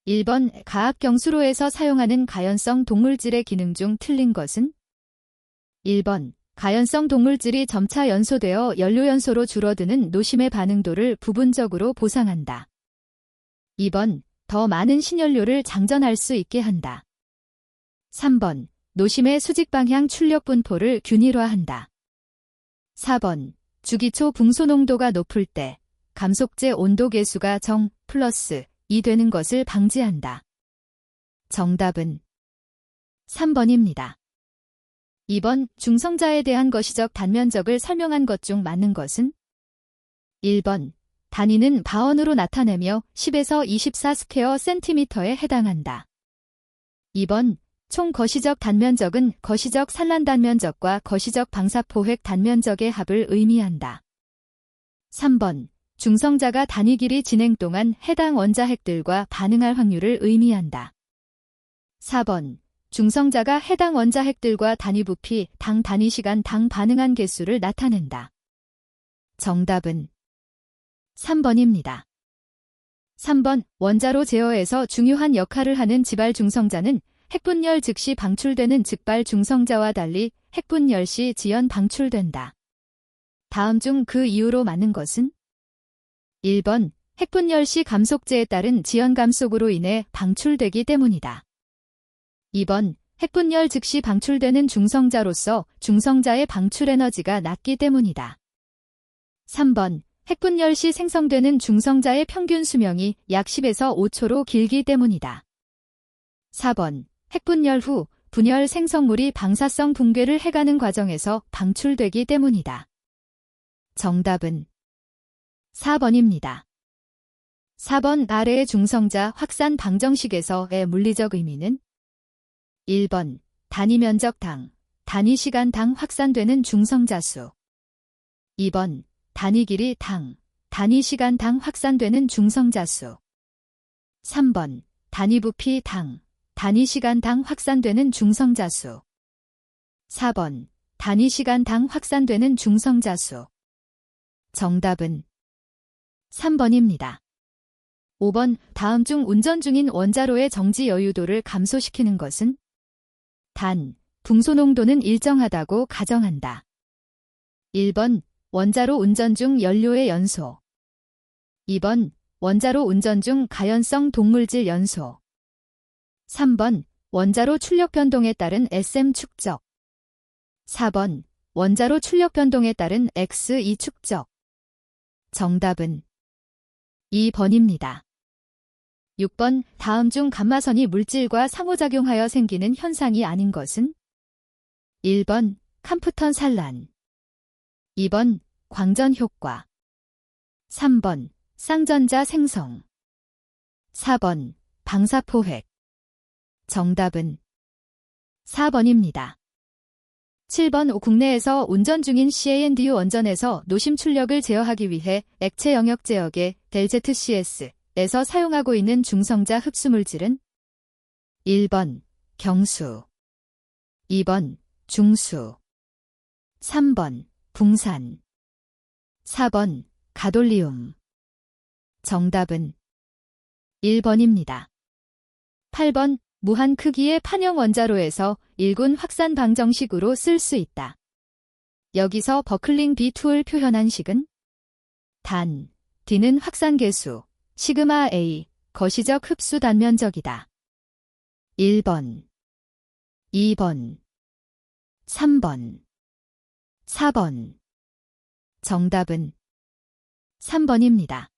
1번 가압경수로에서 사용하는 가연성 동물질의 기능 중 틀린 것은? 1번 가연성 동물질이 점차 연소되어 연료연소로 줄어드는 노심의 반응도를 부분적으로 보상한다. 2번 더 많은 신연료를 장전할 수 있게 한다. 3번 노심의 수직방향 출력 분포를 균일화한다. 4번 주기초 붕소 농도가 높을 때 감속제 온도 계수가 정 플러스 2 되는 것을 방지한다. 정답은 3번입니다. 2번 중성자에 대한 거시적 단면적을 설명한 것 중 맞는 것은? 1번 단위는 바원으로 나타내며 10에서 24 스퀘어 센티미터에 해당한다. 2번 총 거시적 단면적은 거시적 산란 단면적과 거시적 방사포획 단면적의 합을 의미한다. 3번 중성자가 단위 길이 진행 동안 해당 원자핵들과 반응할 확률을 의미한다. 4번 중성자가 해당 원자핵들과 단위 부피 당 단위 시간 당 반응한 개수를 나타낸다. 정답은 3번입니다. 3번 원자로 제어에서 중요한 역할을 하는 지발 중성자는 핵분열 즉시 방출되는 즉발 중성자와 달리 핵분열 시 지연 방출된다. 다음 중 그 이유로 맞는 것은? 1번 핵분열 시 감속제에 따른 지연 감속으로 인해 방출되기 때문이다. 2번 핵분열 즉시 방출되는 중성자로서 중성자의 방출 에너지가 낮기 때문이다. 3번 핵분열 시 생성되는 중성자의 평균 수명이 약 10에서 5초로 길기 때문이다. 4번 핵분열 후 분열 생성물이 방사성 붕괴를 해가는 과정에서 방출되기 때문이다. 정답은 4번입니다. 4번 아래의 중성자 확산 방정식에서의 물리적 의미는? 1번 단위 면적 당, 단위 시간 당 확산되는 중성자 수. 2번 단위 길이 당, 단위 시간 당 확산되는 중성자 수. 3번 단위 부피 당, 단위 시간 당 확산되는 중성자 수. 4번 단위 시간 당 확산되는 중성자 수. 정답은 3번입니다. 5번 다음 중 운전 중인 원자로의 정지 여유도를 감소시키는 것은? 단, 붕소 농도는 일정하다고 가정한다. 1번 원자로 운전 중 연료의 연소. 2번 원자로 운전 중 가연성 동물질 연소. 3번 원자로 출력 변동에 따른 SM 축적. 4번 원자로 출력 변동에 따른 XE 축적. 정답은 2번입니다. 6번 다음 중 감마선이 물질과 상호작용하여 생기는 현상이 아닌 것은? 1번 캄프턴 산란. 2번 광전 효과. 3번 쌍전자 생성. 4번 방사포획. 정답은 4번입니다. 7번 국내에서 운전 중인 CANDU 원전에서 노심 출력을 제어하기 위해 액체 영역 제어계 ΔZCS에서 사용하고 있는 중성자 흡수물질은? 1번 경수. 2번 중수. 3번 붕산. 4번 가돌리움. 정답은 1번입니다. 8번 무한 크기의 판형 원자로에서 1군 확산 방정식으로 쓸 수 있다. 여기서 버클링 B2를 표현한 식은? 단, D는 확산 계수, 시그마 A, 거시적 흡수 단면적이다. 1번, 2번, 3번, 4번. 정답은 3번입니다.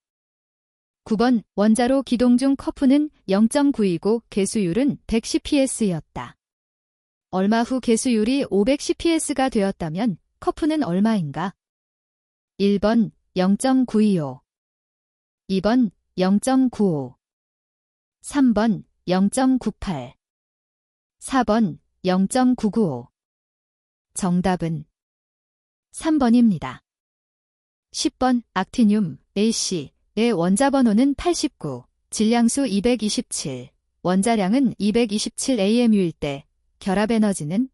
9번 원자로 기동 중 커프는 0.9이고 개수율은 110ps였다. 얼마 후 개수율이 510ps가 되었다면 커프는 얼마인가? 1번 0.925, 2번 0.95, 3번 0.98, 4번 0.995. 정답은 3번입니다. 10번 악티늄 AC 의 원자 번호는 89, 질량수 227, 원자량은 227 AMU일 때 결합 에너지는?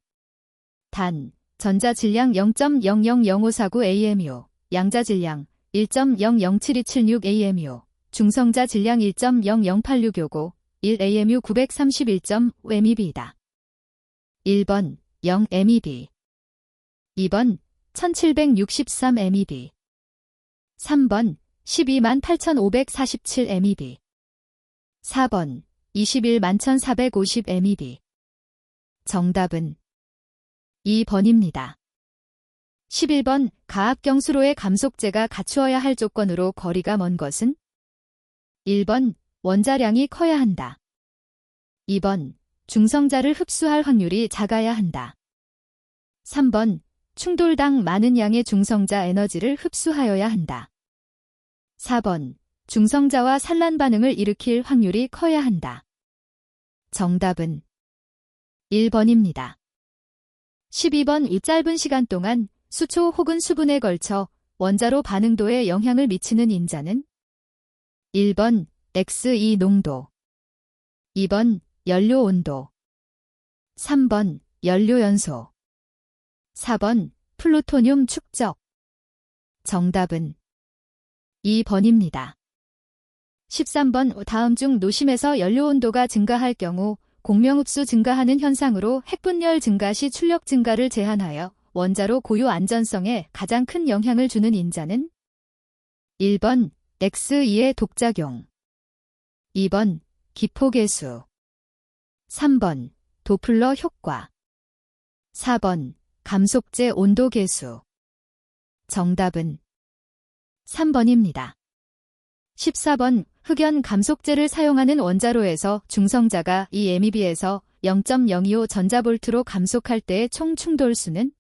단, 전자 질량 0.000549 AMU, 양자 질량 1.007276 AMU, 중성자 질량 1.008655, 1AMU 931.5MeV다. 1번 0MeV 2번 1763MeV 3번 128,547MeV 4번 211,450MeV 정답은 2번입니다. 11번 가압경수로의 감속제가 갖추어야 할 조건으로 거리가 먼 것은 1번 원자량이 커야 한다. 2번 중성자를 흡수할 확률이 작아야 한다. 3번 충돌당 많은 양의 중성자 에너지를 흡수하여야 한다. 4번 중성자와 산란 반응을 일으킬 확률이 커야 한다. 정답은 1번입니다. 12번 이 짧은 시간 동안 수초 혹은 수분에 걸쳐 원자로 반응도에 영향을 미치는 인자는 1번 Xe 농도 2번 연료 온도 3번 연료 연소 4번 플루토늄 축적 정답은 2번입니다. 13번 다음 중 노심에서 연료 온도가 증가할 경우 공명흡수 증가하는 현상으로 핵분열 증가 시 출력 증가를 제한하여 원자로 고유 안전성에 가장 큰 영향을 주는 인자는 1번 Xe2의 독작용 2번 기포계수 3번 도플러 효과 4번 감속제 온도계수 정답은 3번입니다. 14번 흑연 감속제를 사용하는 원자로에서 중성자가 2MeV에서 0.025 전자볼트로 감속할 때의 총 충돌수는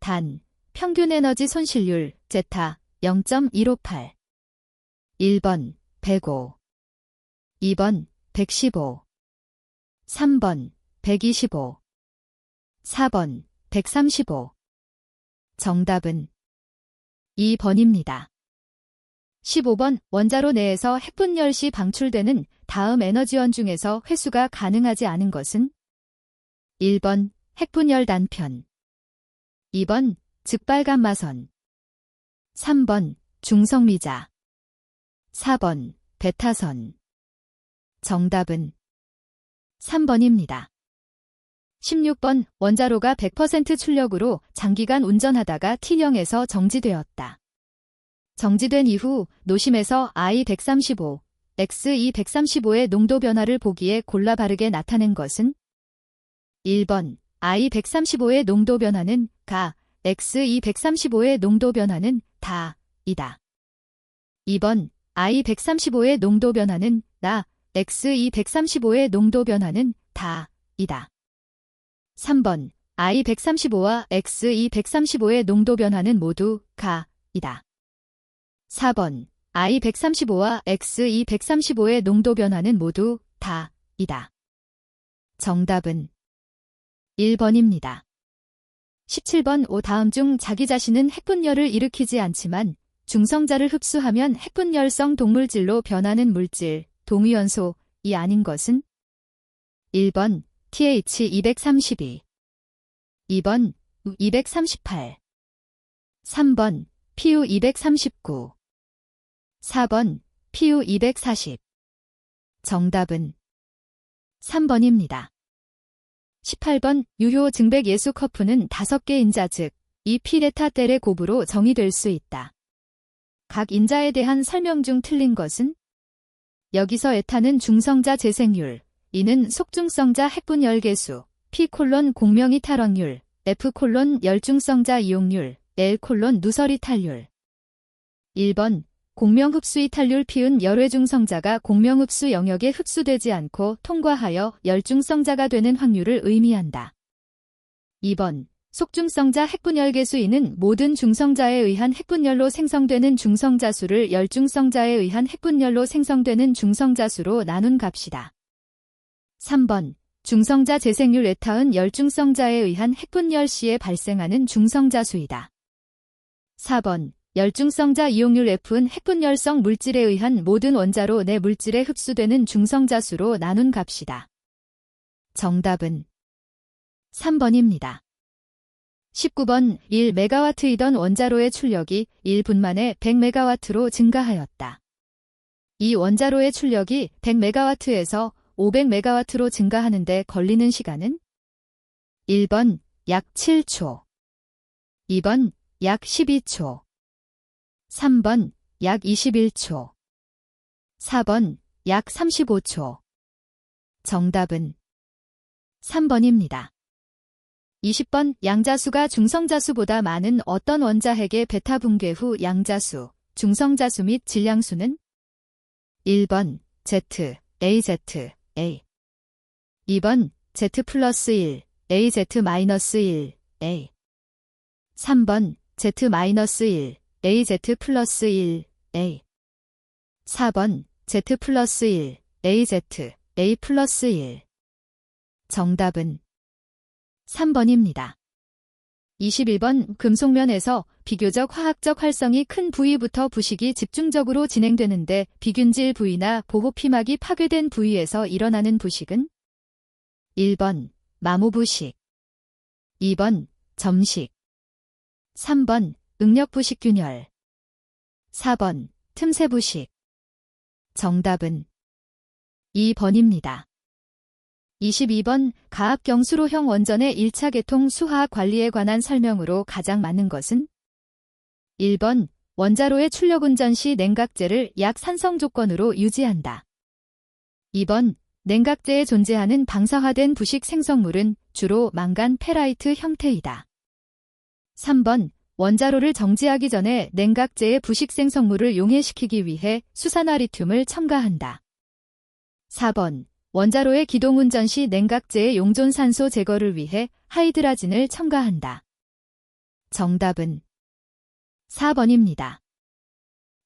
단, 평균 에너지 손실률, 제타, 0.158 1번 105 2번 115 3번 125 4번 135 정답은 2번입니다. 15번 원자로 내에서 핵분열 시 방출되는 다음 에너지원 중에서 회수가 가능하지 않은 것은 1번 핵분열 단편 2번 즉발감마선 3번 중성미자 4번 베타선 정답은 3번입니다. 16번 원자로가 100% 출력으로 장기간 운전하다가 T령에서 정지되었다. 정지된 이후 노심에서 I135, Xe135의 농도 변화를 보기에 골라 바르게 나타낸 것은 1번 I135의 농도 변화는 가, Xe135의 농도 변화는 다, 이다. 2번 I135의 농도 변화는 나, Xe135의 농도 변화는 다, 이다. 3번 I135와 Xe135의 농도 변화는 모두 가, 이다. 4번 I135와 Xe135의 농도 변화는 모두 다, 이다. 정답은 1번입니다. 17번 다음 중 자기 자신은 핵분열을 일으키지 않지만 중성자를 흡수하면 핵분열성 동물질로 변하는 물질, 동위원소, 이 아닌 것은 1번 TH232 2번 U238 3번 PU239 4번 PU240 정답은 3번입니다. 18번 유효 증백 예수 커프는 5개 인자 즉 이 피레타텔의 곱으로 정의될 수 있다. 각 인자에 대한 설명 중 틀린 것은 여기서 에타는 중성자 재생률, 이는 속중성자 핵분열 개수, P: 공명이 탈원율, F: 열중성자 이용률, L: 누설 이탈률. 1번 공명흡수 이탈률 P은 열외중성자가 공명흡수 영역에 흡수되지 않고 통과하여 열중성자가 되는 확률을 의미한다. 2번 속중성자 핵분열 개수 E는 모든 중성자에 의한 핵분열로 생성되는 중성자 수를 열중성자에 의한 핵분열로 생성되는 중성자 수로 나눈 값이다. 3번 중성자 재생률 에타은 열중성자에 의한 핵분열 시에 발생하는 중성자 수이다. 4번 열중성자 이용률 F은 핵분열성 물질에 의한 모든 원자로 내 물질에 흡수되는 중성자 수로 나눈 값이다. 정답은 3번입니다. 19번 1메가와트이던 원자로의 출력이 1분 만에 100메가와트로 증가하였다. 이 원자로의 출력이 100메가와트에서 500메가와트로 증가하는데 걸리는 시간은 1번 약 7초, 2번 약 12초, 3번 약 21초, 4번 약 35초. 정답은 3번입니다. 20번 양자수가 중성자수보다 많은 어떤 원자핵의 베타 붕괴 후 양자수, 중성자수 및 질량수는 1번 Z, AZ, A 2번 Z 플러스 1, AZ 마이너스 1, A 3번 Z 마이너스 1, AZ 플러스 1, A 4번 Z 플러스 1, AZ, A 플러스 1. 정답은 3번입니다. 21번 금속면에서 비교적 화학적 활성이 큰 부위부터 부식이 집중적으로 진행되는데 비균질 부위나 보호피막이 파괴된 부위에서 일어나는 부식은 1번 마모부식, 2번 점식, 3번 응력부식균열, 4번 틈새부식. 정답은 2번입니다. 22번 가압경수로형 원전의 1차 개통 수화학 관리에 관한 설명으로 가장 많은 것은 1번 원자로의 출력 운전 시 냉각제를 약산성 조건으로 유지한다. 2번 냉각제에 존재하는 방사화된 부식 생성물은 주로 망간 페라이트 형태이다. 3번 원자로를 정지하기 전에 냉각제의 부식 생성물을 용해시키기 위해 수산화리튬을 첨가한다. 4번 원자로의 기동운전 시 냉각제의 용존산소 제거를 위해 하이드라진을 첨가한다. 정답은 4번입니다.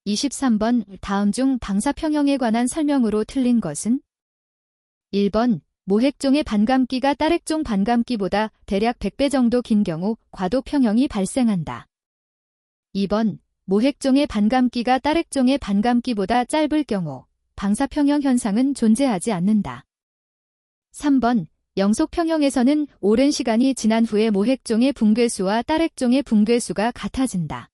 23번 다음 중 방사평형에 관한 설명으로 틀린 것은 1번 모핵종의 반감기가 딸핵종 반감기보다 대략 100배 정도 긴 경우 과도평형이 발생한다. 2번 모핵종의 반감기가 딸핵종의 반감기보다 짧을 경우 방사평형 현상은 존재하지 않는다. 3번 영속평형에서는 오랜 시간이 지난 후에 모핵종의 붕괴수와 딸핵종의 붕괴수가 같아진다.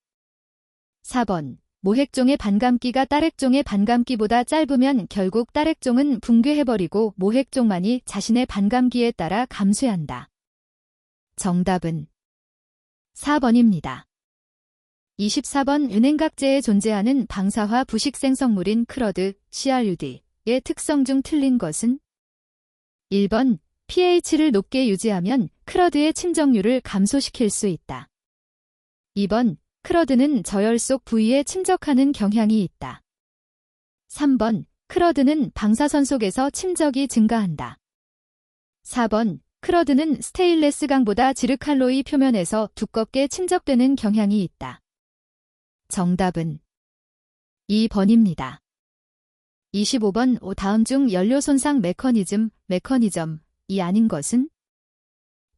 4번 모핵종의 반감기가 딸핵종의 반감기보다 짧으면 결국 딸핵종은 붕괴해버리고 모핵종만이 자신의 반감기에 따라 감쇄한다. 정답은 4번입니다. 24번 은행각제에 존재하는 방사화 부식 생성물인 크러드, CRUD의 특성 중 틀린 것은 1번 pH를 높게 유지하면 크러드의 침정률을 감소시킬 수 있다. 2번 크러드는 저열 속 부위에 침적하는 경향이 있다. 3번 크러드는 방사선 속에서 침적이 증가한다. 4번 크러드는 스테인레스 강보다 지르칼로이 표면에서 두껍게 침적되는 경향이 있다. 정답은 2번입니다. 25번 다음 중 연료 손상 메커니즘이 아닌 것은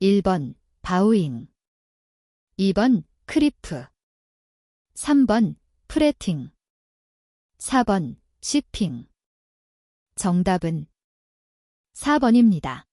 1번 바우잉, 2번 크리프, 3번 프레팅, 4번 시핑. 정답은 4번입니다.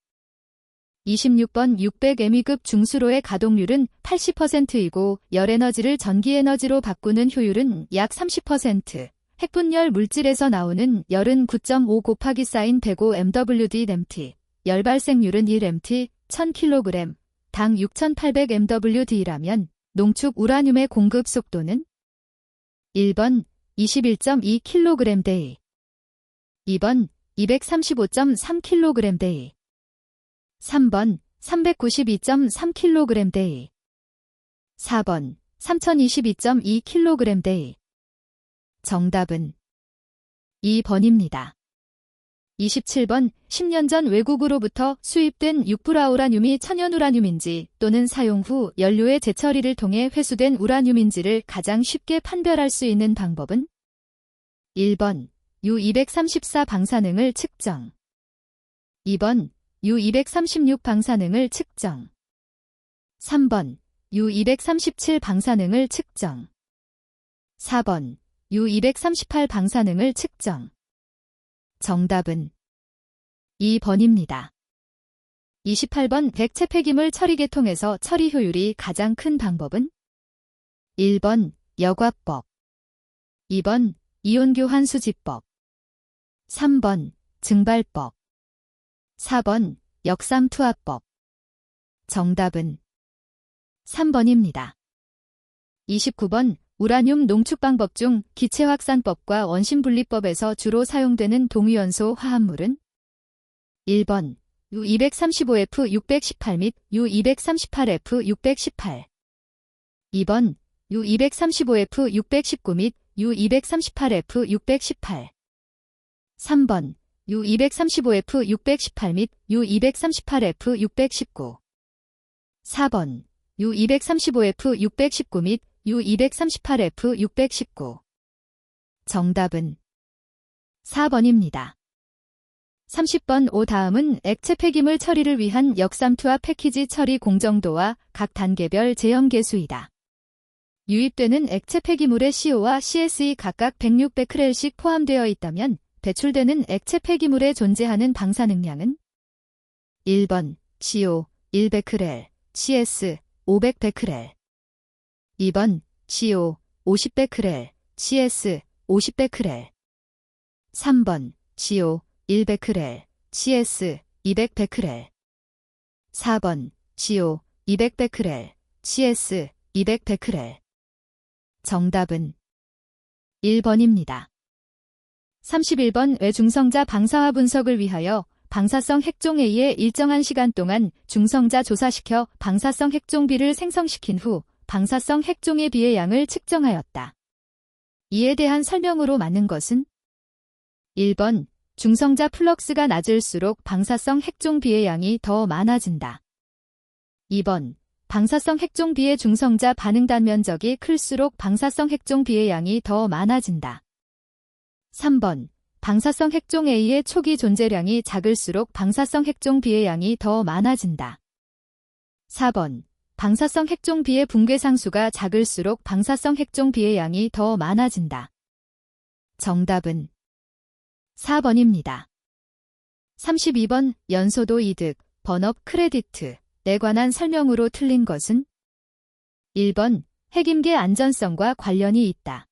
26번 600mW급 중수로의 가동률은 80%이고 열에너지를 전기에너지로 바꾸는 효율은 약 30%. 핵분열 물질에서 나오는 열은 9.5 곱하기 사인 105 MWD 램티, 열 발생률은 1mt, 1000kg, 당 6800 MWD라면 농축 우라늄의 공급 속도는 1번 21.2kg/day, 2번 235.3kg/day, 3번 392.3kg/day, 4번 3022.2kg/day. 정답은 2번입니다. 27번 10년 전 외국으로부터 수입된 6브라우라늄이 천연우라늄인지 또는 사용 후 연료의 재처리를 통해 회수된 우라늄인지를 가장 쉽게 판별할 수 있는 방법은 1번 U234 방사능을 측정, 2번 U236 방사능을 측정, 3번 U237 방사능을 측정, 4번 U238 방사능을 측정. 정답은 2번입니다. 28번 백체 폐기물 처리 계통에서 처리 효율이 가장 큰 방법은 1번 여과법, 2번 이온교환 수지법, 3번 증발법, 4번 역삼투하법. 정답은 3번입니다. 29번 우라늄 농축 방법 중 기체 확산법과 원심 분리법에서 주로 사용되는 동위원소 화합물은 1번 U235F618 및 U238F618 2번 U235F619 및 U238F618 3번 U235F618 및 U238F619 4번 U235F619 및 U238F619 정답은 4번입니다. 30번 오 다음은 액체 폐기물 처리를 위한 역삼투압 패키지 처리 공정도와 각 단계별 제형 계수이다. 유입되는 액체 폐기물의 CO와 CSE 각각 106베크렐씩 포함되어 있다면 배출되는 액체 폐기물에 존재하는 방사 능량은 1번 CO 1베크렐, CS 500베크렐 2번 CO 50베크렐, CS 50베크렐 3번 CO 1베크렐, CS 200베크렐 4번 CO 200베크렐, CS 200베크렐 정답은 1번입니다. 31번 외중성자 방사화 분석을 위하여 방사성 핵종 A에 일정한 시간 동안 중성자 조사시켜 방사성 핵종 B를 생성시킨 후 방사성 핵종의 B의 양을 측정하였다. 이에 대한 설명으로 맞는 것은 1번 중성자 플럭스가 낮을수록 방사성 핵종 B의 양이 더 많아진다. 2번 방사성 핵종 B의 중성자 반응 단면적이 클수록 방사성 핵종 B의 양이 더 많아진다. 3번 방사성 핵종 A의 초기 존재량이 작을수록 방사성 핵종 B의 양이 더 많아진다. 4번 방사성 핵종 B의 붕괴 상수가 작을수록 방사성 핵종 B의 양이 더 많아진다. 정답은 4번입니다. 32번 연소도 이득, 번업 크레디트에 관한 설명으로 틀린 것은 1번 핵임계 안전성과 관련이 있다.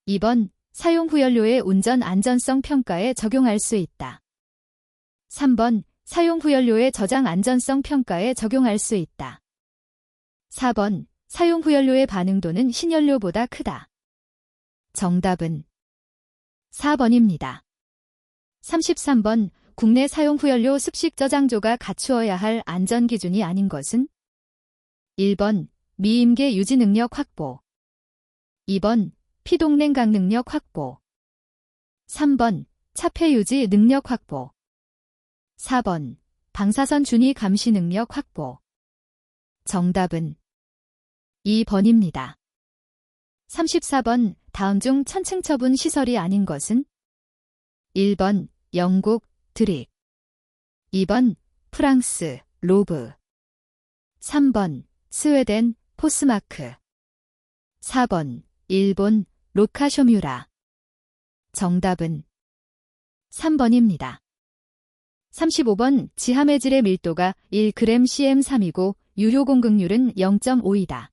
2번 사용 후 연료의 운전 안전성 평가에 적용할 수 있다. 3번 사용 후 연료의 저장 안전성 평가에 적용할 수 있다. 4번 사용 후 연료의 반응도는 신연료보다 크다. 정답은 4번입니다. 33번 국내 사용 후 연료 습식 저장조가 갖추어야 할 안전 기준이 아닌 것은 1번 미임계 유지 능력 확보 2번 피동냉각 능력 확보 3번 차폐 유지 능력 확보 4번 방사선 준위 감시 능력 확보 정답은 2번입니다. 34번 다음 중 천층 처분 시설이 아닌 것은 1번 영국 드릭 2번 프랑스 로브 3번 스웨덴 포스마크 4번 일본 로카쇼뮤라 정답은 3번입니다. 35번 지하매질의 밀도가 1gcm3이고 유효 공급률은 0.5이다.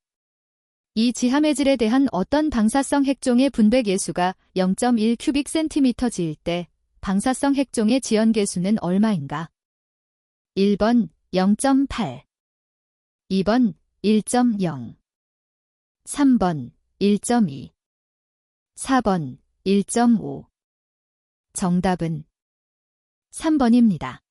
이 지하매질에 대한 어떤 방사성 핵종의 분배 계수가 0.1큐빅cm일 때 방사성 핵종의 지연 계수는 얼마인가? 1번 0.8 2번 1.0 3번 1.2 4번 1.5 정답은 3번입니다.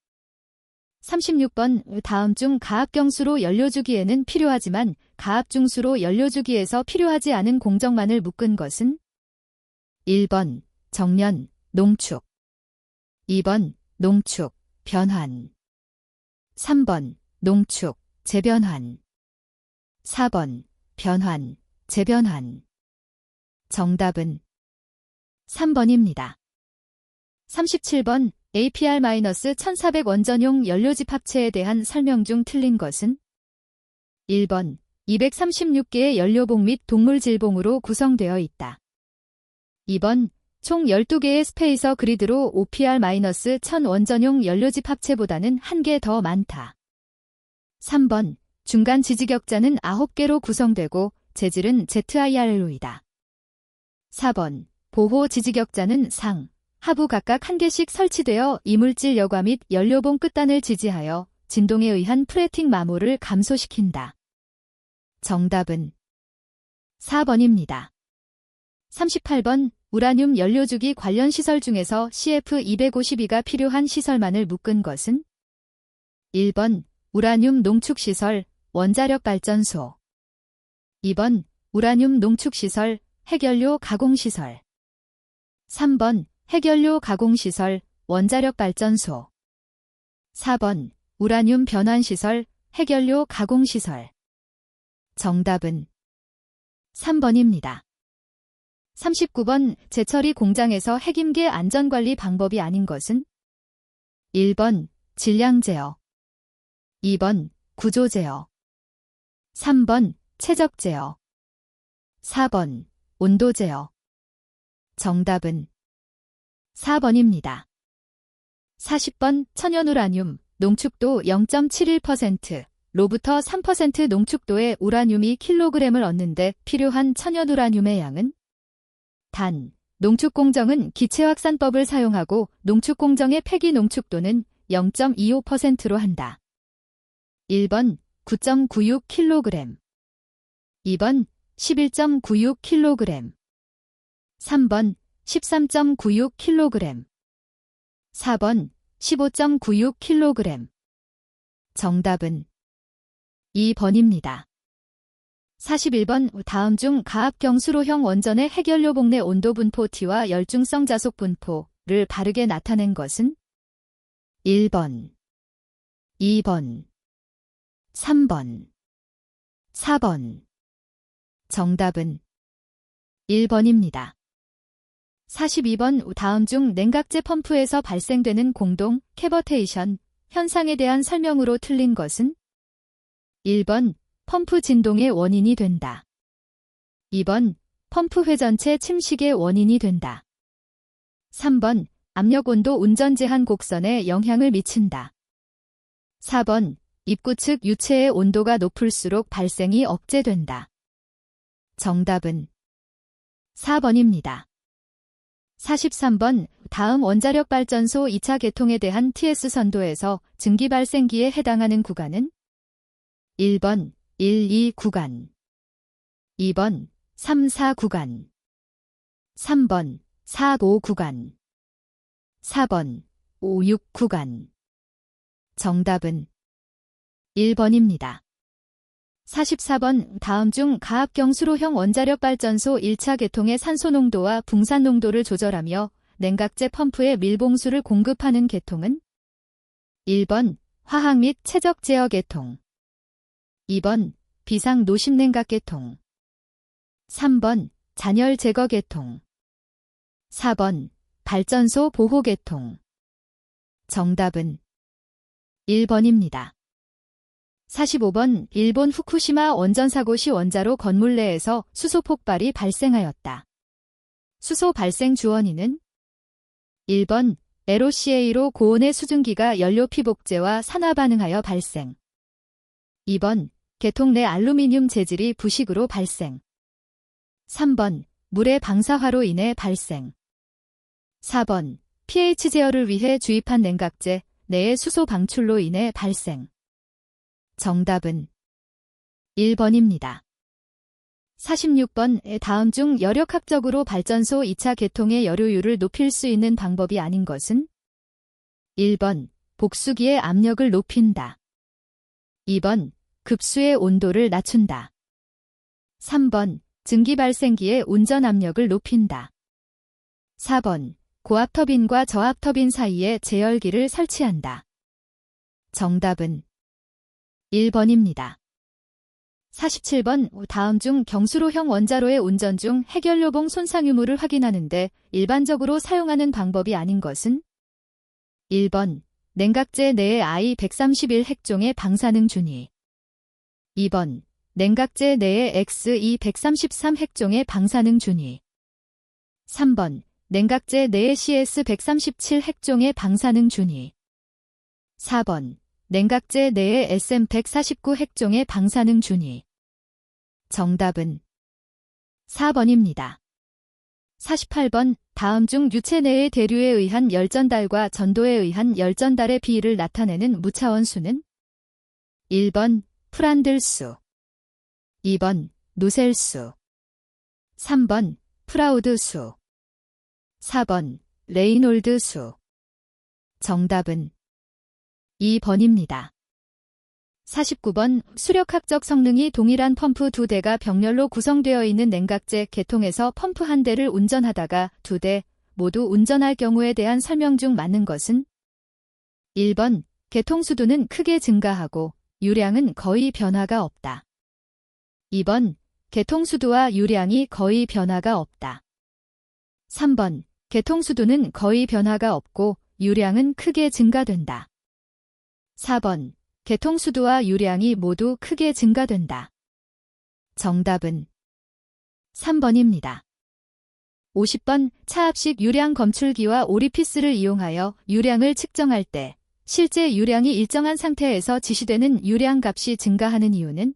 36번 다음 중 가압경수로 연료주기에는 필요하지만 가압중수로 연료주기에서 필요하지 않은 공정만을 묶은 것은 1번 정면 농축 2번 농축 변환 3번 농축 재변환 4번 변환 재변환 정답은 3번입니다. 37번 APR-1400 원전용 연료집합체에 대한 설명 중 틀린 것은 1번 236개의 연료봉 및 동물질봉으로 구성되어 있다. 2번 총 12개의 스페이서 그리드로 OPR-1000 원전용 연료집합체보다는 1개 더 많다. 3번 중간 지지격자는 9개로 구성되고 재질은 ZIR로이다. 4번 보호 지지격자는 상, 하부 각각 1개씩 설치되어 이물질 여과 및 연료봉 끝단을 지지하여 진동에 의한 프레팅 마모를 감소시킨다. 정답은 4번입니다. 38번 우라늄 연료주기 관련 시설 중에서 CF252가 필요한 시설만을 묶은 것은 1번 우라늄 농축시설, 원자력 발전소 2번 우라늄 농축시설, 핵연료 가공시설 3번 핵연료 가공시설, 원자력 발전소 4번 우라늄 변환시설, 핵연료 가공시설 정답은 3번입니다. 39번 재처리 공장에서 핵임계 안전관리 방법이 아닌 것은 1번 질량 제어 2번 구조 제어 3번 최적 제어 4번 온도 제어 정답은 4번입니다. 40번 천연우라늄 농축도 0.71% 로부터 3% 농축도의 우라늄이 킬로그램을 얻는데 필요한 천연우라늄의 양은 단, 농축공정은 기체확산법을 사용하고 농축공정의 폐기 농축도는 0.25%로 한다. 1번 9.96kg 2번 11.96kg 3번 13.96kg 4번 15.96kg 정답은 2번입니다. 41번 다음 중 가압경수로형 원전의 핵연료봉 내 온도 분포 T와 열중성 자속 분포를 바르게 나타낸 것은 1번, 2번, 3번, 4번 정답은 1번입니다. 42번 다음 중 냉각제 펌프에서 발생되는 공동 캐버테이션 현상에 대한 설명으로 틀린 것은 1번 펌프 진동의 원인이 된다. 2번 펌프 회전체 침식의 원인이 된다. 3번 압력 온도 운전 제한 곡선에 영향을 미친다. 4번 입구 측 유체의 온도가 높을수록 발생이 억제된다. 정답은 4번입니다. 43번 다음 원자력 발전소 2차 개통에 대한 TS 선도에서 증기 발생기에 해당하는 구간은 1번 1, 2 구간 2번 3, 4 구간 3번 4, 5 구간 4번 5, 6 구간 정답은 1번입니다. 44번 다음 중 가압경수로형 원자력 발전소 1차 개통의 산소 농도와 붕산 농도를 조절하며 냉각제 펌프에 밀봉수를 공급하는 계통은 1번 화학 및 최적 제어 계통 2번 비상 노심 냉각 계통 3번 잔열 제거 계통 4번 발전소 보호 계통 정답은 1번입니다. 45번 일본 후쿠시마 원전 사고 시 원자로 건물 내에서 수소 폭발이 발생하였다. 수소 발생 주원인은 1번 LOCA로 고온의 수증기가 연료 피복제와 산화 반응하여 발생 2번 개통 내 알루미늄 재질이 부식으로 발생 3번 물의 방사화로 인해 발생 4번 pH 제어를 위해 주입한 냉각제 내의 수소 방출로 인해 발생 정답은 1번입니다. 46번 다음 중 여력학적으로 발전소 2차 개통의 여료율을 높일 수 있는 방법이 아닌 것은 1번 복수기의 압력을 높인다. 2번 급수의 온도를 낮춘다. 3번 증기 발생기의 운전 압력을 높인다. 4번 고압 터빈과 저압 터빈 사이에 제열기를 설치한다. 정답은 1번입니다. 47번 다음 중 경수로형 원자로의 운전 중 핵연료봉 손상 유무를 확인하는데 일반적으로 사용하는 방법이 아닌 것은 1번 냉각제 내의 I-131 핵종의 방사능 준위 2번 냉각제 내의 X-233 핵종의 방사능 준위 3번 냉각제 내의 CS-137 핵종의 방사능 준위 4번 냉각제 내의 SM-149 핵종의 방사능 준위 정답은 4번입니다. 48번 다음 중 유체 내의 대류에 의한 열전달과 전도에 의한 열전달의 비율을 나타내는 무차원수는 1번 프란들수, 2번 누셀수, 3번 프라우드수, 4번 레이놀드수. 정답은 2번입니다. 49번 수력학적 성능이 동일한 펌프 2대가 병렬로 구성되어 있는 냉각제 계통에서 펌프 1대를 운전하다가 2대 모두 운전할 경우에 대한 설명 중 맞는 것은 1번 계통 수도는 크게 증가하고 유량은 거의 변화가 없다. 2번 계통 수도와 유량이 거의 변화가 없다. 3번 계통 수도는 거의 변화가 없고 유량은 크게 증가된다. 4번 계통 수도와 유량이 모두 크게 증가된다. 정답은 3번입니다. 50번 차압식 유량 검출기와 오리피스를 이용하여 유량을 측정할 때 실제 유량이 일정한 상태에서 지시되는 유량 값이 증가하는 이유는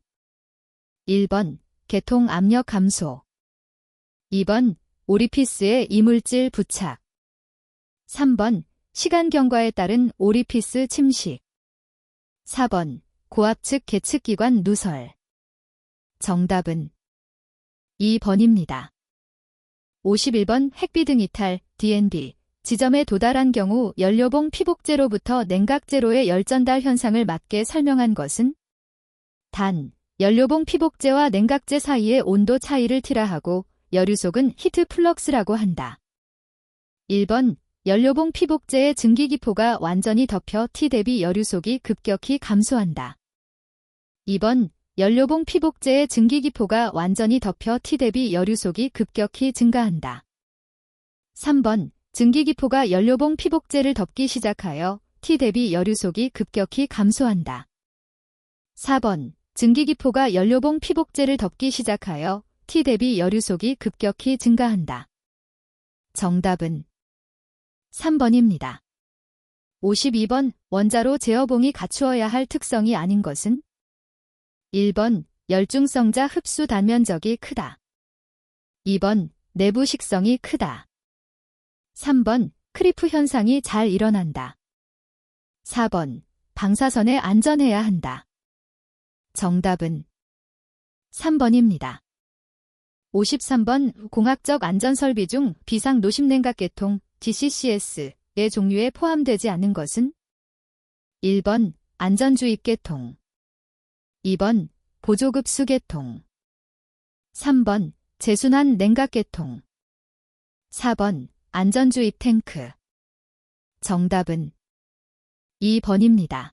1번 계통 압력 감소, 2번 오리피스의 이물질 부착, 3번 시간 경과에 따른 오리피스 침식, 4번 고압측 계측기관 누설. 정답은 2번입니다. 51번 핵비등 이탈 DNB 지점에 도달한 경우 연료봉 피복제로부터 냉각제로의 열전달 현상을 맞게 설명한 것은 단, 연료봉 피복제와 냉각제 사이의 온도 차이를 T라하고 여류속은 히트 플럭스라고 한다. 1번 연료봉 피복제의 증기기포가 완전히 덮여 T 대비 여류속이 급격히 감소한다. 2번 연료봉 피복제의 증기기포가 완전히 덮여 T 대비 여류속이 급격히 증가한다. 3번 증기기포가 연료봉 피복제를 덮기 시작하여 T 대비 여류속이 급격히 감소한다. 4번 증기기포가 연료봉 피복제를 덮기 시작하여 T 대비 여류속이 급격히 증가한다. 정답은 3번입니다. 52번 원자로 제어봉이 갖추어야 할 특성이 아닌 것은 1번 열중성자 흡수 단면적이 크다. 2번 내부 식성이 크다. 3번 크리프 현상이 잘 일어난다. 4번 방사선에 안전해야 한다. 정답은 3번입니다. 53번 공학적 안전설비 중 비상 노심냉각 계통 GCCS의 종류에 포함되지 않는 것은 1번 안전주입 계통, 2번 보조급수 계통, 3번 재순환 냉각 계통, 4번 안전주입 탱크. 정답은 2번입니다.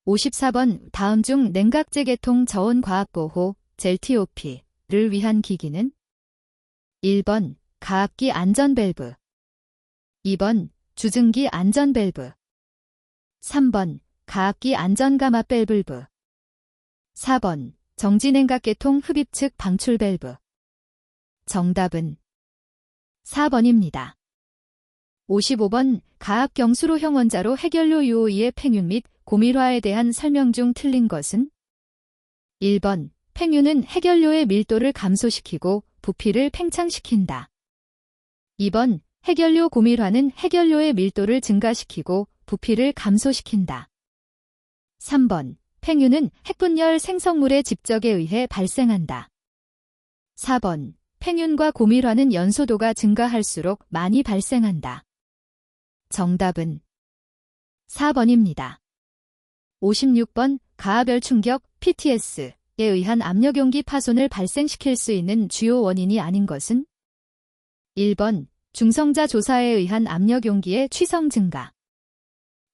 54번 다음 중 냉각제 계통 저온 과학보호 젤TOP를 위한 기기는 1번 가압기 안전밸브, 2번 주증기 안전밸브, 3번 가압기 안전감압 밸브, 4번 정지냉각 계통 흡입측 방출 밸브. 정답은 4번입니다. 55번 가압 경수로형 원자로 해결료 UO2의 팽윤 및 고밀화에 대한 설명 중 틀린 것은 1번 팽윤은 해결료의 밀도를 감소시키고 부피를 팽창시킨다. 2번 해결료 고밀화는 해결료의 밀도를 증가시키고 부피를 감소시킨다. 3번 팽윤은 핵분열 생성물의 집적에 의해 발생한다. 4번 팽윤과 고밀화는 연소도가 증가할수록 많이 발생한다. 정답은 4번입니다. 56번 가압열 충격 PTS에 의한 압력용기 파손을 발생시킬 수 있는 주요 원인이 아닌 것은 1번 중성자 조사에 의한 압력용기의 취성 증가,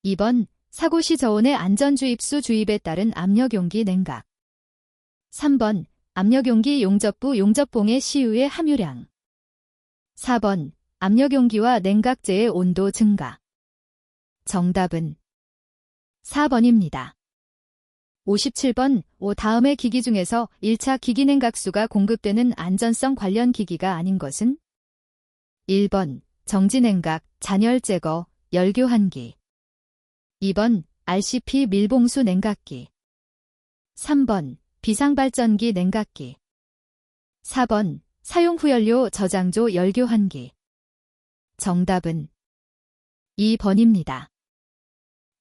2번 사고 시 저온의 안전주입수 주입에 따른 압력용기 냉각, 3번 압력용기 용접부 용접봉의 시유의 함유량, 4번 압력용기와 냉각제의 온도 증가. 정답은 4번입니다. 57번 다음의 기기 중에서 1차 기기냉각수가 공급되는 안전성 관련 기기가 아닌 것은 1번 정지냉각, 잔열 제거, 열교환기, 2번 RCP 밀봉수 냉각기, 3번 비상발전기 냉각기, 4번 사용 후연료 저장조 열교환기. 정답은 2번입니다.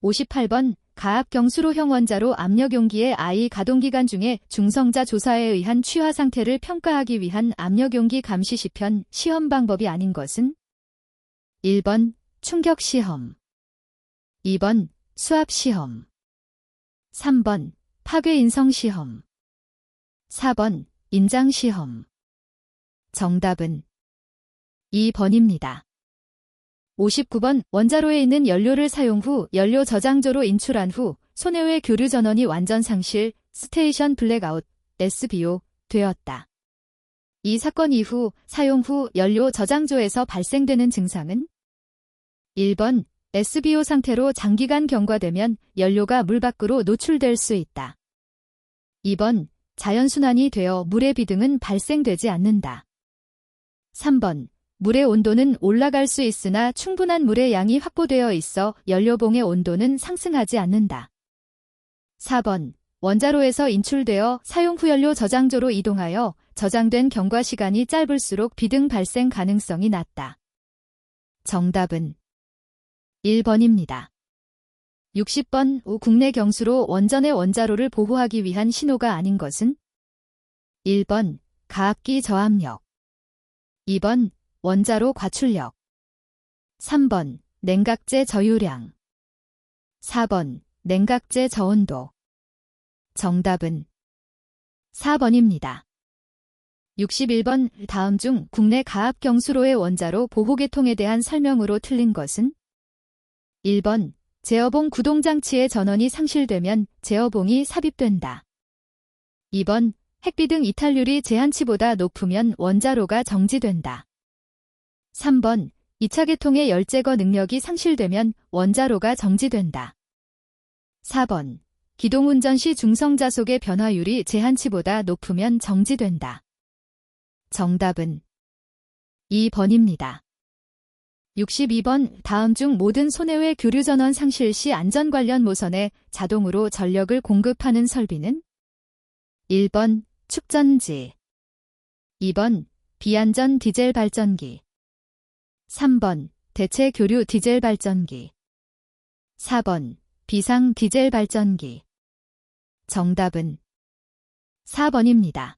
58번 가압경수로형 원자로 압력용기의 I 가동기간 중에 중성자 조사에 의한 취화 상태를 평가하기 위한 압력용기 감시 시편 시험 방법이 아닌 것은 1번 충격시험, 2번 수압시험, 3번 파괴인성시험, 4번 인장시험. 정답은 2번입니다. 59번 원자로에 있는 연료를 사용 후 연료 저장조로 인출한 후 손해외 교류 전원이 완전 상실, 스테이션 블랙아웃, SBO 되었다. 이 사건 이후 사용 후 연료 저장조에서 발생되는 증상은 1번 SBO 상태로 장기간 경과되면 연료가 물 밖으로 노출될 수 있다. 2번 자연순환이 되어 물의 비등은 발생되지 않는다. 3번 물의 온도는 올라갈 수 있으나 충분한 물의 양이 확보되어 있어 연료봉의 온도는 상승하지 않는다. 4번 원자로에서 인출되어 사용 후 연료 저장조로 이동하여 저장된 경과 시간이 짧을수록 비등 발생 가능성이 낮다. 정답은 1번입니다. 60번 국내 경수로 원전의 원자로를 보호하기 위한 신호가 아닌 것은 1번 가압기 저압력, 2번 원자로 과출력, 3번 냉각제 저유량, 4번 냉각제 저온도. 정답은 4번입니다. 61번 다음 중 국내 가압경수로의 원자로 보호계통에 대한 설명으로 틀린 것은 1번 제어봉 구동장치의 전원이 상실되면 제어봉이 삽입된다. 2번 핵비등 이탈률이 제한치보다 높으면 원자로가 정지된다. 3번 2차 계통의 열제거 능력이 상실되면 원자로가 정지된다. 4번 기동운전 시 중성자속의 변화율이 제한치보다 높으면 정지된다. 정답은 2번입니다. 62번 다음 중 모든 손해외 교류전원 상실 시 안전 관련 모선에 자동으로 전력을 공급하는 설비는 1번 축전지, 2번 비안전 디젤 발전기, 3번 대체 교류 디젤 발전기, 4번 비상 디젤 발전기. 정답은 4번입니다.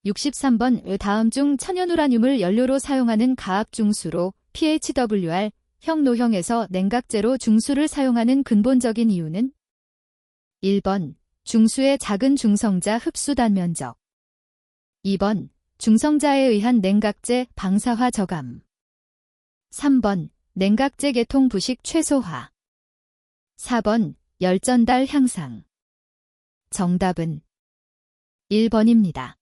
63번 다음 중 천연우라늄을 연료로 사용하는 가압중수로 PHWR 형 노형에서 냉각제로 중수를 사용하는 근본적인 이유는 1번 중수의 작은 중성자 흡수 단면적, 2번 중성자에 의한 냉각제 방사화 저감, 3번 냉각제 계통 부식 최소화, 4번 열전달 향상. 정답은 1번입니다.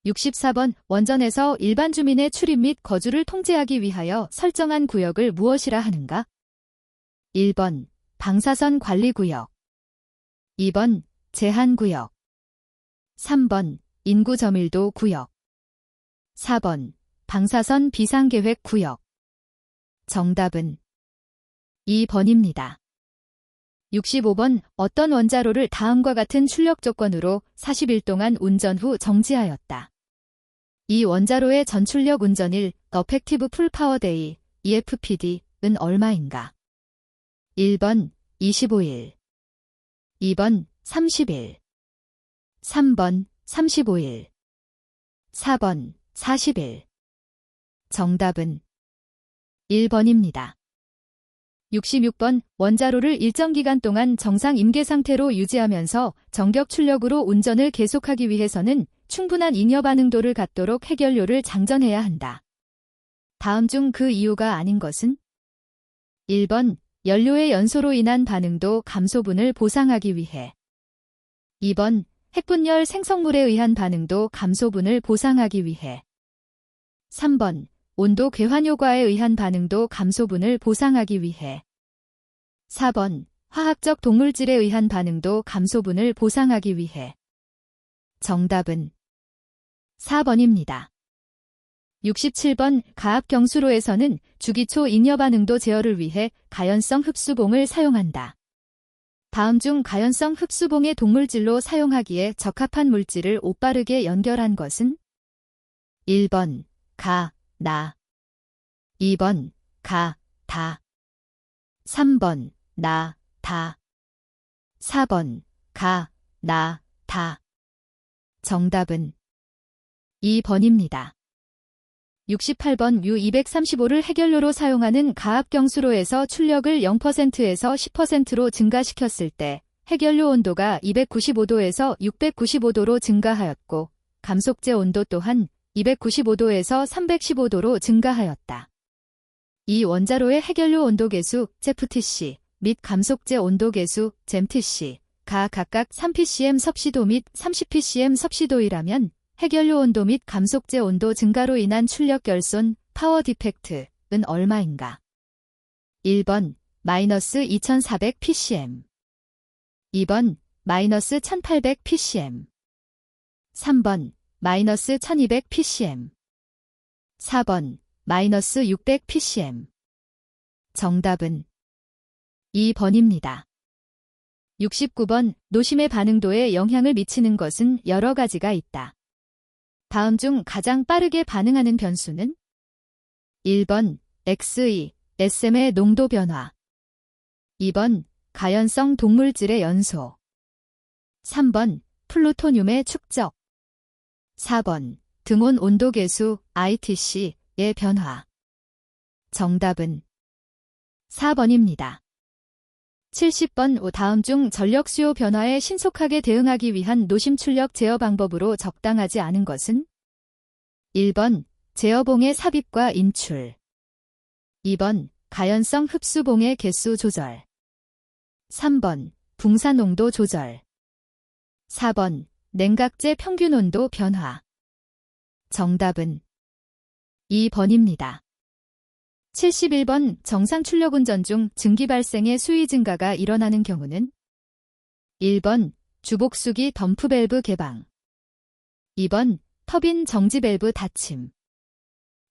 64번 원전에서 일반 주민의 출입 및 거주를 통제하기 위하여 설정한 구역을 무엇이라 하는가? 1번 방사선 관리구역, 2번 제한구역, 3번 인구저밀도 구역, 4번 방사선 비상계획 구역. 정답은 2번입니다. 65번 어떤 원자로를 다음과 같은 출력 조건으로 40일 동안 운전 후 정지하였다. 이 원자로의 전출력 운전일 어펙티브 풀파워데이 EFPD는 얼마인가? 1번 25일, 2번 30일, 3번 35일, 4번 40일. 정답은 1번입니다. 66번 원자로를 일정 기간 동안 정상 임계 상태로 유지하면서 정격 출력으로 운전을 계속하기 위해서는 충분한 잉여 반응도를 갖도록 핵연료를 장전해야 한다. 다음 중 그 이유가 아닌 것은 1번 연료의 연소로 인한 반응도 감소분을 보상하기 위해, 2번 핵분열 생성물에 의한 반응도 감소분을 보상하기 위해, 3번 온도 괴환 효과에 의한 반응도 감소분을 보상하기 위해, 4번 화학적 동물질에 의한 반응도 감소분을 보상하기 위해. 정답은 4번입니다. 67번 가압경수로에서는 주기초 잉여 반응도 제어를 위해 가연성 흡수봉을 사용한다. 다음 중 가연성 흡수봉의 동물질로 사용하기에 적합한 물질을 올바르게 연결한 것은 1번 가, 나, 2번, 가, 다. 3번, 나, 다. 4번, 가, 나, 다. 정답은 2번입니다. 68번 U235를 해결료로 사용하는 가압경수로에서 출력을 0%에서 10%로 증가시켰을 때 해결료 온도가 295도에서 695도로 증가하였고 감속제 온도 또한 295도에서 315도로 증가하였다. 이 원자로의 해결료 온도계수 ZTC 및 감속제 온도계수 ZTC가 각각 3pcm 섭씨도 및 30pcm 섭씨도이라면 해결료 온도 및 감속제 온도 증가로 인한 출력 결손 파워 디펙트는 얼마인가? 1번 마이너스 2400pcm 2번 마이너스 1800pcm 3번 마이너스 1200pcm 4번 마이너스 600pcm 정답은 2번입니다. 69번 노심의 반응도에 영향을 미치는 것은 여러 가지가 있다. 다음 중 가장 빠르게 반응하는 변수는 1번 Xe, SM의 농도 변화 2번 가연성 동물질의 연소 3번 플루토늄의 축적 4번 등온 온도계수 ITC의 변화 정답은 4번입니다. 70번 다음 중 전력 수요 변화에 신속하게 대응하기 위한 노심 출력 제어 방법으로 적당하지 않은 것은 1번 제어봉의 삽입과 인출 2번 가연성 흡수봉의 개수 조절 3번 붕산 농도 조절 4번 냉각제 평균 온도 변화 정답은 2번입니다. 71번 정상 출력 운전 중 증기 발생의 수위 증가가 일어나는 경우는 1번 주복수기 덤프 밸브 개방 2번 터빈 정지 밸브 닫힘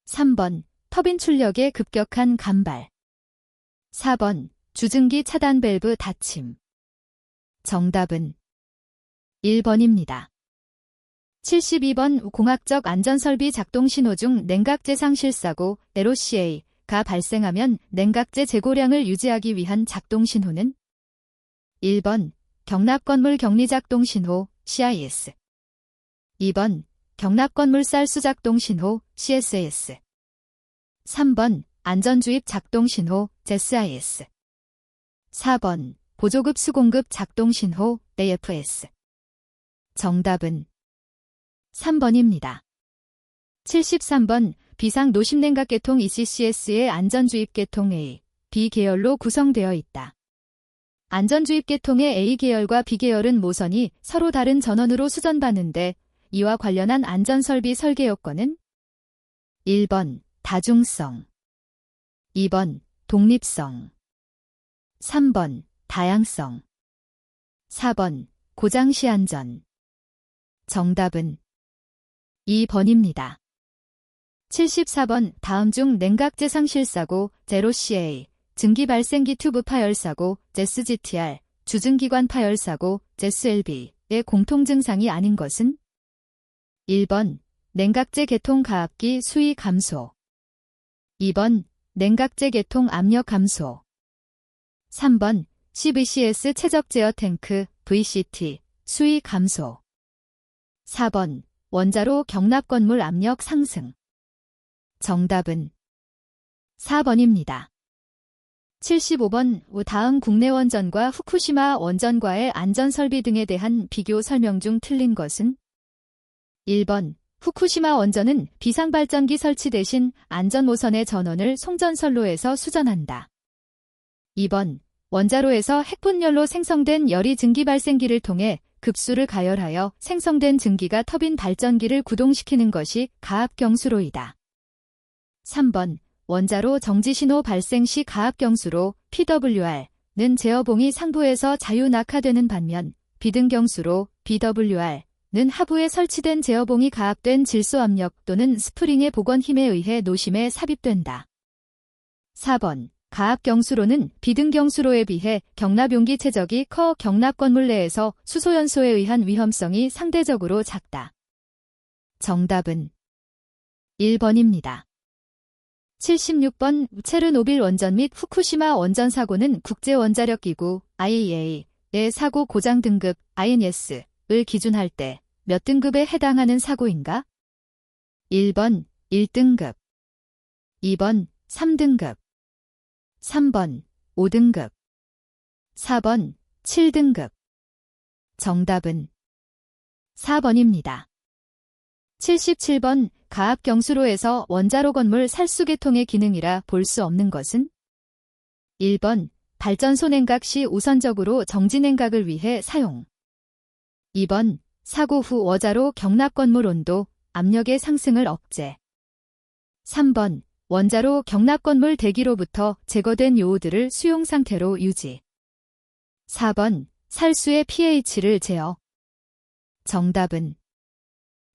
3번 터빈 출력의 급격한 감발 4번 주증기 차단 밸브 닫힘 정답은 1번입니다. 72번 공학적 안전설비 작동 신호 중 냉각제 상실 사고 LOCA가 발생하면 냉각제 재고량을 유지하기 위한 작동 신호는 1번 경납건물 격리작동 신호 CIS 2번 경납건물 쌀수 작동 신호 CSS 3번 안전주입 작동 신호 ZIS 4번 보조급 수공급 작동 신호 AFS 정답은 3번입니다. 73번 비상 노심 냉각 계통 ECCS의 안전주입 계통 A, B 계열로 구성되어 있다. 안전주입 계통의 A 계열과 B 계열은 모선이 서로 다른 전원으로 수전받는데 이와 관련한 안전설비 설계 요건은 1번 다중성 2번 독립성 3번 다양성 4번 고장시 안전 정답은 2번입니다. 74번 다음 중 냉각제 상실 사고 ZCA, 증기 발생기 튜브 파열 사고 ZGTR, 주증기관 파열 사고 ZLB의 공통 증상이 아닌 것은 1번 냉각제 계통 가압기 수위 감소 2번 냉각제 계통 압력 감소 3번 CVCS 최적 제어 탱크 VCT 수위 감소 4번 원자로 경납건물 압력 상승 정답은 4번입니다. 75번 다음 국내 원전과 후쿠시마 원전과의 안전설비 등에 대한 비교 설명 중 틀린 것은 1번 후쿠시마 원전은 비상발전기 설치 대신 안전모선의 전원을 송전선로에서 수전한다. 2번 원자로에서 핵분열로 생성된 열이 증기 발생기를 통해 급수를 가열하여 생성된 증기가 터빈 발전기를 구동시키는 것이 가압경수로이다. 3번 원자로 정지신호 발생 시 가압경수로 PWR는 제어봉이 상부에서 자유낙하되는 반면 비등경수로 BWR는 하부에 설치된 제어봉이 가압된 질소압력 또는 스프링의 복원 힘에 의해 노심에 삽입된다. 4번 가압경수로는 비등경수로에 비해 경납용기 체적이 커 경납건물 내에서 수소연소에 의한 위험성이 상대적으로 작다. 정답은 1번입니다. 76번 체르노빌 원전 및 후쿠시마 원전 사고는 국제원자력기구 IAEA의 사고 고장 등급 INS을 기준할 때 몇 등급에 해당하는 사고인가? 1번 1등급, 2번 3등급, 3번 5등급, 4번 7등급. 정답은 4번입니다. 77번 가압경수로에서 원자로 건물 살수계통의 기능이라 볼 수 없는 것은? 1번 발전소 냉각 시 우선적으로 정지 냉각을 위해 사용. 2번 사고 후 원자로 경납 건물 온도, 압력의 상승을 억제. 3번 원자로 경납 건물 대기로부터 제거된 요오드를 수용 상태로 유지. 4번 살수의 pH를 제어. 정답은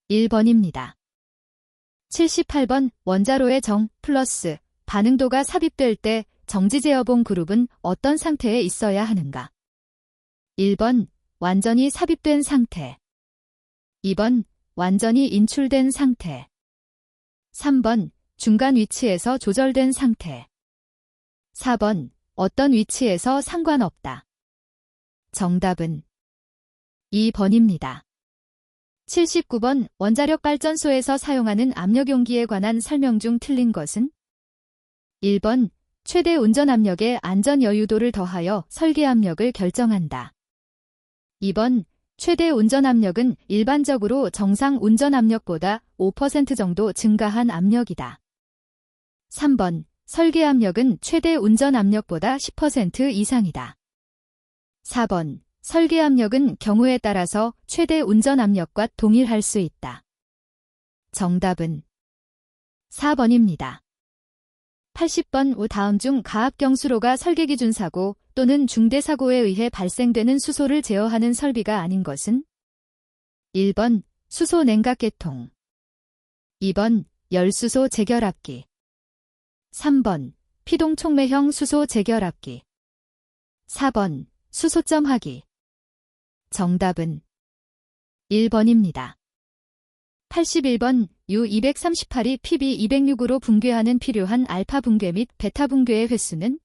1번입니다. 78번 원자로의 정 플러스 반응도가 삽입될 때 정지제어봉 그룹은 어떤 상태에 있어야 하는가? 1번 완전히 삽입된 상태, 2번 완전히 인출된 상태, 3번 중간 위치에서 조절된 상태, 4번 어떤 위치에서 상관없다. 정답은 2번입니다. 79번 원자력 발전소에서 사용하는 압력용기에 관한 설명 중 틀린 것은? 1번 최대 운전 압력의 안전 여유도를 더하여 설계 압력을 결정한다. 2번 최대 운전 압력은 일반적으로 정상 운전 압력보다 5% 정도 증가한 압력이다. 3번 설계 압력은 최대 운전 압력보다 10% 이상이다. 4번 설계 압력은 경우에 따라서 최대 운전 압력과 동일할 수 있다. 정답은 4번입니다. 80번 다음 중 가압경수로가 설계기준 사고 또는 중대사고에 의해 발생되는 수소를 제어하는 설비가 아닌 것은? 1번 수소 냉각계통, 2번 열수소 재결합기, 3번 피동촉매형 수소 재결합기, 4번 수소점화기. 정답은 1번입니다. 81번 U238이 PB206으로 붕괴하는 필요한 알파 붕괴 및 베타 붕괴의 횟수는?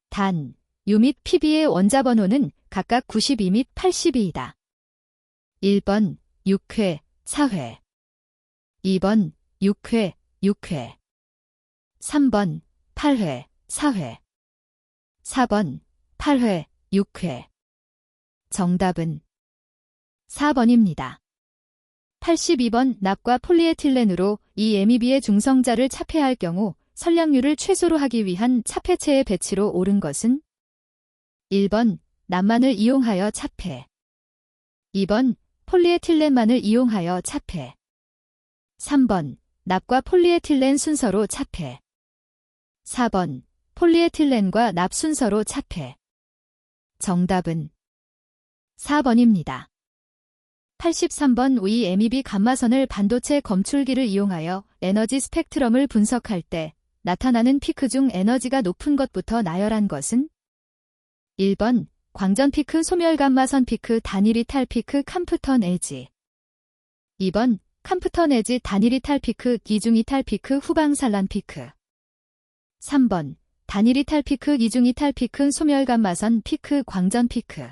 단, U 및 PB의 원자 번호는 각각 92 및 82이다. 1번 6회, 4회, 2번 6회, 6회, 3번 8회, 4회, 4번 8회, 6회. 정답은 4번입니다. 82번 납과 폴리에틸렌으로 이 MEB의 중성자를 차폐할 경우 선량률을 최소로 하기 위한 차폐체의 배치로 옳은 것은? 1번 납만을 이용하여 차폐, 2번 폴리에틸렌만을 이용하여 차폐, 3번 납과 폴리에틸렌 순서로 차폐, 4번 폴리에틸렌과 납 순서로 차폐. 정답은 4번입니다. 83번 이 MEB 감마선을 반도체 검출기를 이용하여 에너지 스펙트럼을 분석할 때 나타나는 피크 중 에너지가 높은 것부터 나열한 것은? 1번 광전 피크 소멸 감마선 피크 단일 이탈 피크 캄프턴 에지, 2번 캄프턴 에지 단일 이탈 피크 이중 이탈 피크 후방 산란 피크, 3번 단일 이탈 피크 이중 이탈 피크 소멸 감마선 피크 광전 피크,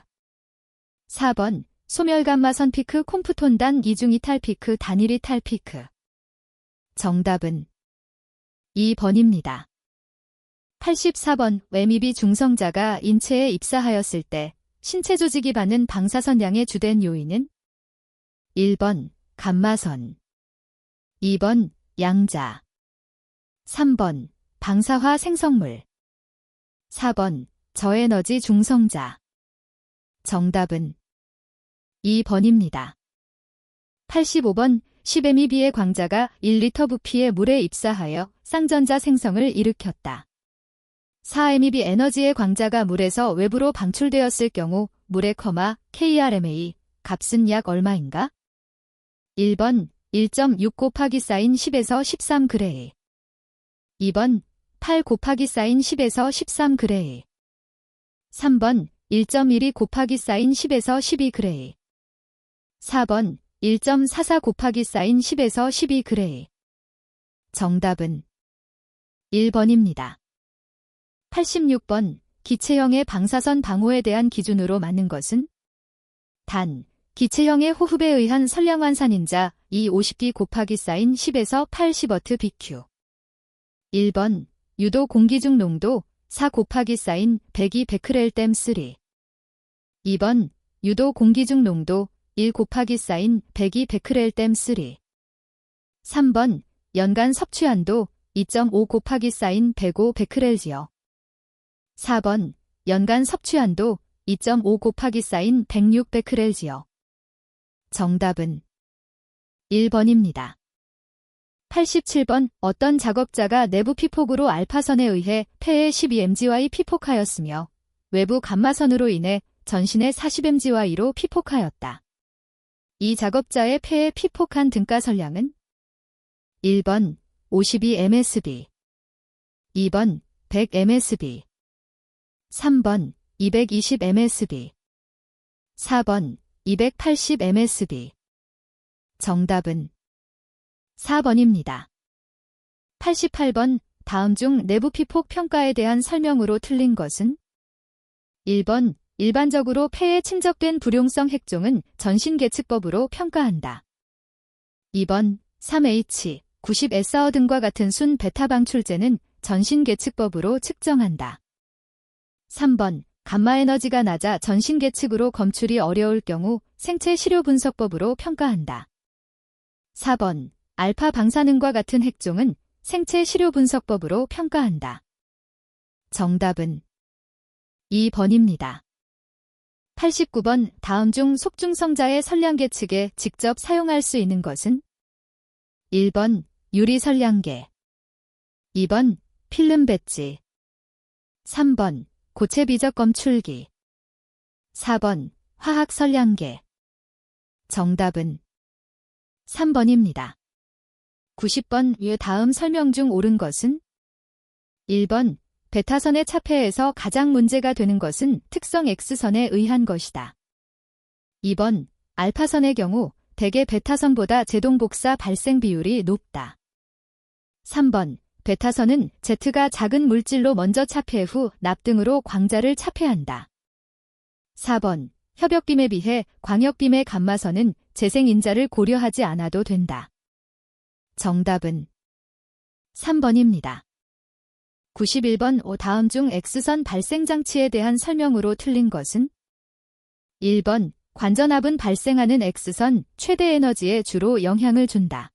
4번 소멸 감마선 피크 콤프톤단 이중 이탈 피크 단일 이탈 피크. 정답은 2번입니다. 84번 MEB 중성자가 인체에 입사하였을 때 신체 조직이 받는 방사선량의 주된 요인은? 1번 감마선, 2번 양자, 3번 방사화 생성물, 4번 저에너지 중성자. 정답은 2번입니다. 85번 10MEB의 광자가 1리터 부피의 물에 입사하여 쌍전자 생성을 일으켰다. 4MEB 에너지의 광자가 물에서 외부로 방출되었을 경우 물의 KRMA 값은 약 얼마인가? 1번 1.6 곱하기 사인 10에서 13 그레이, 2번 8 곱하기 사인 10에서 13 그레이, 3번 1.12 곱하기 사인 10에서 12 그레이, 4번 1.44 곱하기 사인 10에서 12 그레이. 정답은 1번입니다. 86번 기체형의 방사선 방호에 대한 기준으로 맞는 것은 단, 기체형의 호흡에 의한 선량환산인자 250기 곱하기 사인 10에서 80W BQ. 1번 유도 공기 중 농도 4 곱하기 사인 102 베크렐 댐 3. 2번 유도 공기 중 농도 1 곱하기 사인 102 베크렐 댐 3. 3번 연간 섭취 한도 2.5 곱하기 사인 105 베크렐지어. 4번 연간 섭취 한도 2.5 곱하기 사인 106 베크렐지어. 정답은 1번입니다. 87번 어떤 작업자가 내부 피폭으로 알파선에 의해 폐에 12mgy 피폭하였으며 외부 감마선으로 인해 전신에 40mgy로 피폭하였다. 이 작업자의 폐에 피폭한 등가 선량은 1번 52msb, 2번 100msb, 3번 220msb, 4번 280msb. 정답은 4번입니다. 88번 다음 중 내부 피폭 평가에 대한 설명으로 틀린 것은 1번 일반적으로 폐에 친적된 불용성 핵종은 전신계측법으로 평가한다. 2번 3H, 90SR 등과 같은 순 베타 방출제는 전신계측법으로 측정한다. 3번 감마에너지가 낮아 전신계측으로 검출이 어려울 경우 생체 시료 분석법으로 평가한다. 4번 알파 방사능과 같은 핵종은 생체 시료 분석법으로 평가한다. 정답은 2번입니다. 89번 다음 중 속중성자의 선량계측에 직접 사용할 수 있는 것은 1번 유리선량계, 2번 필름 배지, 3번 고체 비적 검출기, 4번 화학선량계. 정답은 3번입니다. 90번 위 다음 설명 중 옳은 것은 1번 베타선의 차폐에서 가장 문제가 되는 것은 특성 X선에 의한 것이다. 2번 알파선의 경우 대개 베타선보다 제동복사 발생 비율이 높다. 3번 베타선은 Z가 작은 물질로 먼저 차폐 후 납등으로 광자를 차폐한다. 4번 협역빔에 비해 광역빔의 감마선은 재생인자를 고려하지 않아도 된다. 정답은 3번입니다. 91번 다음 중 X선 발생장치에 대한 설명으로 틀린 것은 1번 관전압은 발생하는 X선 최대 에너지에 주로 영향을 준다.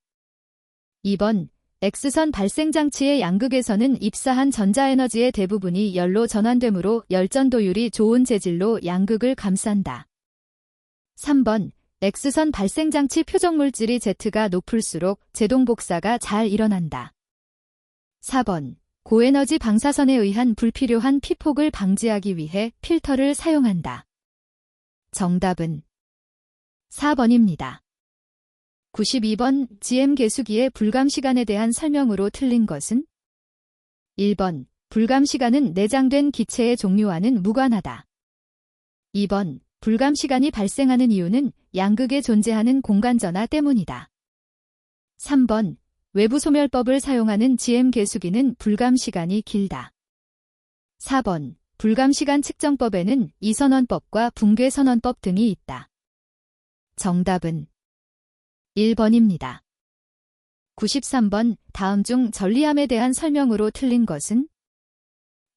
2번 X선 발생장치의 양극에서는 입사한 전자에너지의 대부분이 열로 전환되므로 열전도율이 좋은 재질로 양극을 감싼다. 3번 X선 발생장치 표적물질이 Z가 높을수록 제동복사가 잘 일어난다. 4번 고에너지 방사선에 의한 불필요한 피폭을 방지하기 위해 필터를 사용한다. 정답은 4번입니다. 92번 GM 계수기의 불감시간에 대한 설명으로 틀린 것은 1번 불감시간은 내장된 기체의 종류와는 무관하다. 2번 불감시간이 발생하는 이유는 양극에 존재하는 공간전화 때문이다. 3번 외부 소멸법을 사용하는 GM 계수기는 불감시간이 길다. 4번 불감시간 측정법에는 이선원법과 붕괴선원법 등이 있다. 정답은 1번입니다. 93번 다음 중 전리함에 대한 설명으로 틀린 것은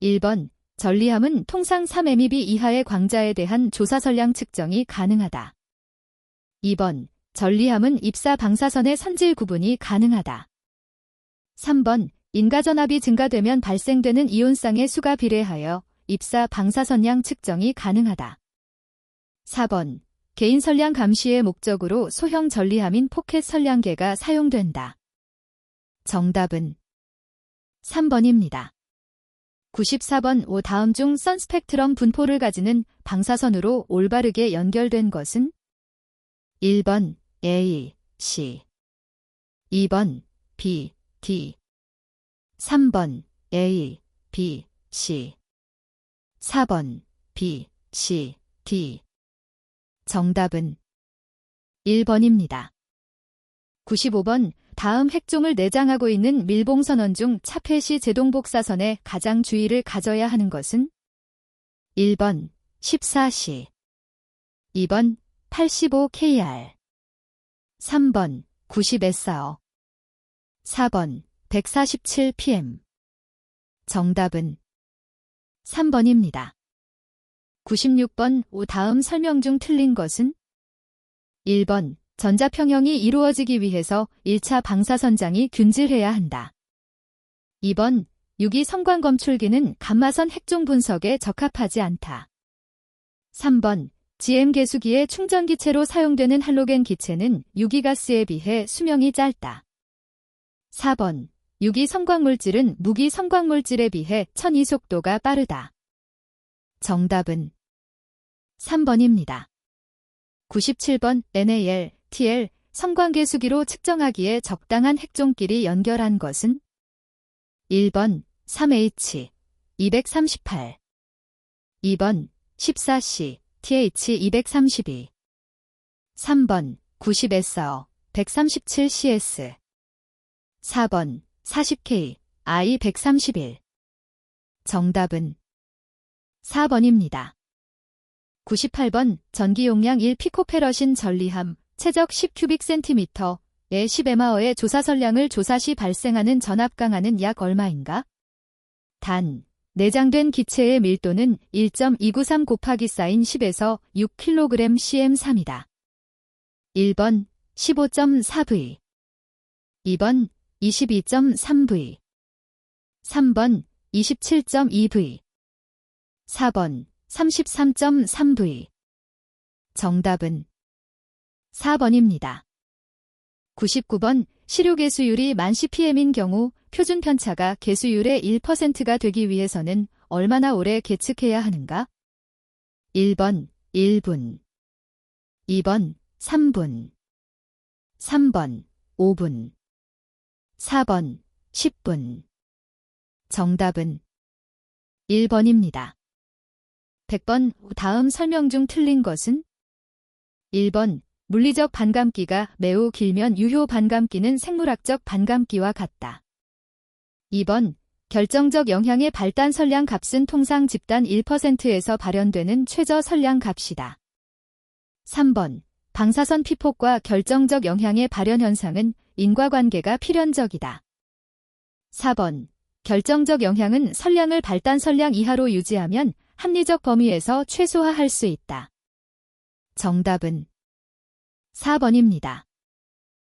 1번 전리함은 통상 3mb 이하의 광자에 대한 조사선량 측정이 가능하다. 2번 전리함은 입사 방사선의 선질 구분이 가능하다. 3번 인가전압이 증가되면 발생되는 이온쌍의 수가 비례하여 입사 방사선량 측정이 가능하다. 4번 개인 선량 감시의 목적으로 소형 전리함인 포켓 선량계가 사용된다. 정답은 3번입니다. 94번 다음 중 선스펙트럼 분포를 가지는 방사선으로 올바르게 연결된 것은 1번 A, C, 2번 B, D, 3번 A, B, C, 4번 B, C, D. 정답은 1번입니다. 95번 다음 핵종을 내장하고 있는 밀봉선원 중 차폐시 제동복사선에 가장 주의를 가져야 하는 것은 1번 14C, 2번 85KR, 3번 90SR, 4번 147PM. 정답은 3번입니다. 96번 다음 설명 중 틀린 것은 1번 전자평형이 이루어지기 위해서 1차 방사선장이 균질해야 한다. 2번 유기 성광검출기는 감마선 핵종 분석에 적합하지 않다. 3번 GM 개수기의 충전기체로 사용되는 할로겐 기체는 유기가스에 비해 수명이 짧다. 4번 유기 성광물질은 무기 성광물질에 비해 천이 속도가 빠르다. 정답은 3번입니다. 97번 NAL, TL, 성광계수기로 측정하기에 적당한 핵종끼리 연결한 것은 1번 3H, 238, 2번 14C, TH 232, 3번 90SR, 137CS, 4번 40K, I 131. 정답은 4번입니다. 98번 전기 용량 1피코페러신 전리함, 최적 10cm/cm의 10mH의 조사 설량을 조사 시 발생하는 전압 강하는 약 얼마인가? 단, 내장된 기체의 밀도는 1.293 곱하기 사인 10에서 6kg cm3이다. 1번 15.4V, 2번 22.3V, 3번 27.2V, 4번 33.3V. 정답은 4번입니다. 99번 시료개수율이 만 CPM인 경우 표준 편차가 개수율의 1%가 되기 위해서는 얼마나 오래 계측해야 하는가? 1번 1분, 2번 3분, 3번 5분, 4번 10분. 정답은 1번입니다. 100번 다음 설명 중 틀린 것은 1번 물리적 반감기가 매우 길면 유효 반감기는 생물학적 반감기와 같다. 2번 결정적 영향의 발단 선량 값은 통상 집단 1%에서 발현되는 최저 선량 값이다. 3번 방사선 피폭과 결정적 영향의 발현 현상은 인과관계가 필연적이다. 4번 결정적 영향은 선량을 발단 선량 이하로 유지하면 합리적 범위에서 최소화할 수 있다. 정답은 4번입니다.